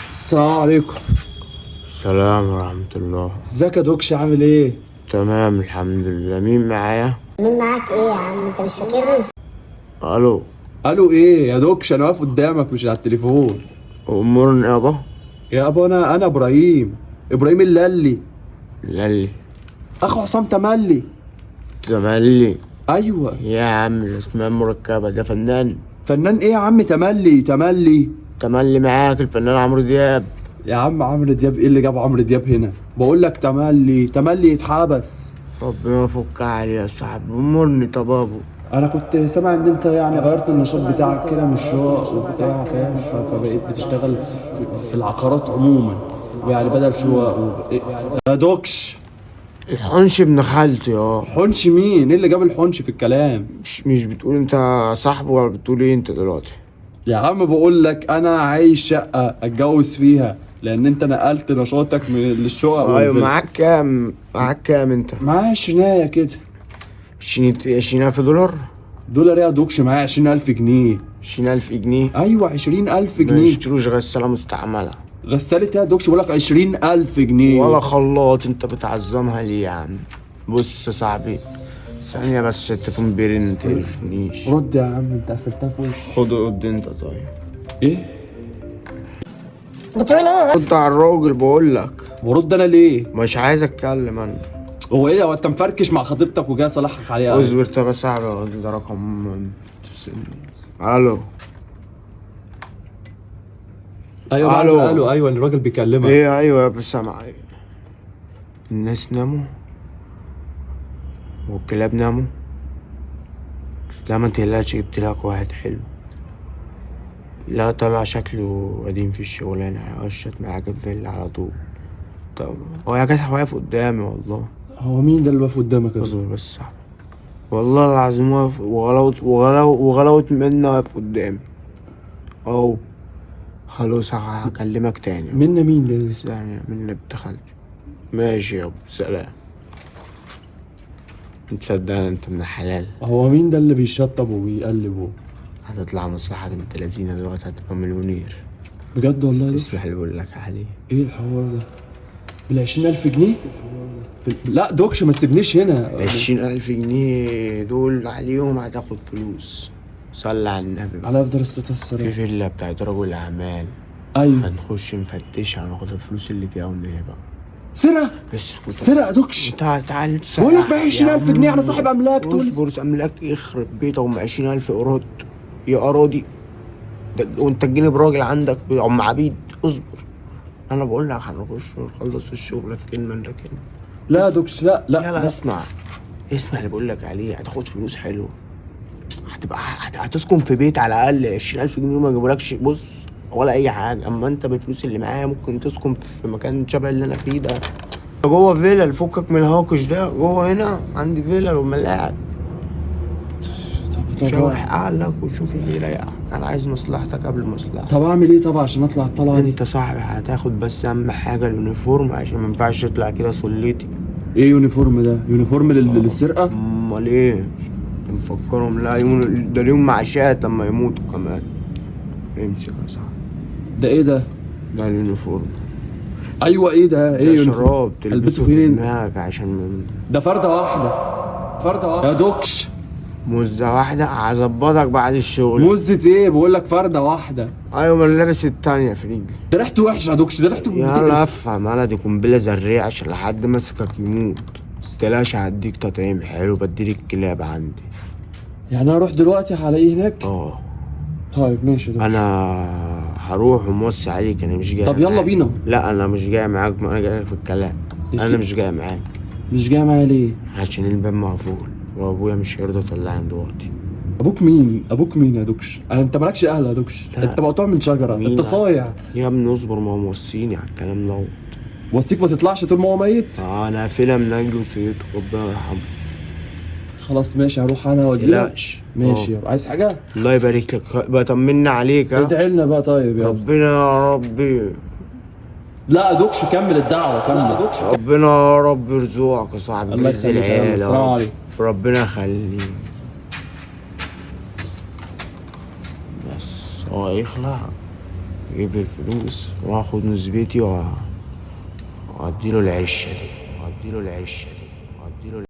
السلام عليكم. السلام ورحمة الله. ازيك يا دوكش، عامل ايه؟ تمام الحمد لله. مين معايا؟ مين معاك ايه يا عم؟ انت مش فاكرني؟ الو. الو ايه يا دوكش؟ انا واقف قدامك مش على التليفون. امورني يابا. يا ابا انا ابراهيم اللالي، للي اخو عصام تملي. تملي. ايوه. يا عم الاسماء مركبة، ده فنان. فنان ايه يا عم؟ تملي. تملي معاك الفنان عمرو دياب. يا عم عمرو دياب ايه اللي جاب عمرو دياب هنا؟ بقول لك تملي يتحبس. ربنا يفك عليه يا صاحبي. امورني طب ابو. انا كنت سامع ان انت يعني غيرت النشاط بتاعك كده من الشقق وبتاع، فاهم؟ فبقيت بتشتغل في العقارات عموما، يعني بدل شقق يا دوكش. الحنش ابن خالتي اه. حنش مين؟ ايه اللي جاب الحنش في الكلام؟ مش بتقول انت صاحبه ولا بتقول ايه انت دلوقتي؟ يا عم بقول لك انا عايز شقه اتجوز فيها، لان انت نقلت نشاطك من للشقق ايوه. معاك كام انت؟ معايا شنايه كده. 20,000 دولار. دولار ايه يا دوكش؟ معايا 20,000 جنيه. 20,000 جنيه. ايوه 20,000 ما جنيه. يشتروش غسالة مستعملة. غسالة يا دوكش؟ بقول لك 20,000 جنيه. ولا خلاط. انت بتعظمها ليه يا عم؟ بص يا صاحبي، ثانية بس التليفون بيرن متقرفنيش. رد يا عم، انت قفلتها في وشي. خد رد انت طيب. ايه؟ بتقول ايه؟ رد على الراجل بقول لك. ورد انا ليه؟ مش عايز اتكلم انا. هو ايه؟ هو انت مفركش مع خطيبتك وجاي صالحك عليها؟ اصبر طب يا صاحبي، الراجل ده رقم الو. ايوه ألو. ايوه الراجل بيكلمك. ايه ايوه يا بس معايا. الناس ناموا والكلاب ناموا. لا ما تقلقش، جبت لك واحد حلو. لا طلع شكله قديم في الشغلانة، هيقشط معاك في فيلا على طول. طب هو يا جدع واقف قدامي والله. هو مين ده اللي واقف قدامك يا اصبر بس صاحبي، والله العظيم واقف وغلوت مني واقف قدامي اهو. خلاص هكلمك تاني. منا مين ده؟ ثانية من ابن خالتي. ماشي يابا سلام. تصدق انت من الحلال. هو مين ده اللي بيشطب وبيقلب؟ هتطلع مصلحة بنت لذينة دلوقتي، هتبقى مليونير. بجد والله؟ اسمح اللي بقول لك عليه. ايه الحوار ده؟ بال20,000 جنيه؟ لا دوكش ما تسيبنيش هنا. 20,000 جنيه دول عليهم هتاخد فلوس. صلي على النبي. على افضل الصلاة في والسلام. فيلا بتاعت رجل اعمال. ايوه. هنخش نفتشها وناخد الفلوس اللي فيها ونهبها. سرقة؟ بس سرقة يا دوكش؟ تعال بقول لك ب 20,000 جنيه، انا صاحب املاك تونس. اصبر املاك يخرب بيتك. هم 20,000 قراد يا اراضي وانت تجيني براجل عندك هم عبيد. اصبر، انا بقول لك هنخش ونخلص الشغل في كلمه الا كلمه. لا يا دوكش، لا لا اسمع اللي بقول لك عليه. هتاخد فلوس حلوه، هتسكن في بيت على الاقل. 20,000 جنيه ما يجيبولكش بص ولا اي حاجه. اما انت بالفلوس اللي معايا ممكن تسكن في مكان شبه اللي انا فيه ده. جوه فيلا، فكك من الهاكش ده. جوه هنا عندي فيلا وملاعب. شوح عقلك وشوف اللي يريحك. انا عايز مصلحتك قبل مصلحتك. طب اعمل ايه طبعا عشان اطلع الطلعه دي؟ انت صاحبي هتاخد بس اهم حاجه اليونيفورم، عشان ما ينفعش تطلع كده سليتي. ايه يونيفورم ده؟ يونيفورم للسرقه؟ امال ايه؟ مفكرهم لا ده ليهم معاشات لما يموتوا كمان. امسك يا صاحبي. ده ايه ده؟ ده اليونيفورم. ايوه ايه ده؟ ايه ده يونيفورم؟ شراب تلبسه في دماغك عشان ده فردة واحدة يا دوكش. مزة واحدة هظبطك بعد الشغل. مزة ايه؟ بقول لك فردة واحدة. ايوه ما انا لابس التانية في رجلي. ده ريحته وحشة يا دوكش، ده ريحته يلا افهم. انا دي قنبلة ذرية عشان لحد مسكك يموت. مستلاش هديك تطعيم حلو، بديلك الكلاب عندي. يعني انا اروح دلوقتي هلاقيه هناك؟ اه. طيب ماشي دوكش. انا هروح وموصي عليك. انا مش جاي طب يلا معاك. بينا. لا انا مش جاي معاك، ما انا جاي في الكلام. انا مش جاي معاك. مش جاي معايا ليه؟ عشان الباب مقفول وابويا مش هيرضى يطلعني دلوقتي. ابوك مين يا دوكش؟ انت مالكش اهل يا دوكش. انت مقطوع من شجره، انت صايع يا ابني. اصبر، ما هو موصيني على الكلام ده. وصيك ما تطلعش طول ما هو ميت. انا قافلها من اجل وصيته، ربنا يرحمه. خلاص ماشي، هروح انا واجيلك. ماشي يابا. عايز حاجه؟ الله يبارك لك. بطمنا عليك. ادعي لنا بقى. طيب يلا. ربنا يا ربي. لا يا دوكش كمل الدعوه، كمل. ربنا يا رب يرزقك يا صاحبي. الله يخليك يا العيال. السلام عليكم. ربنا يخليك. بس هو يخلع اجيب لي الفلوس واخد نسبتي واديله العشه دي.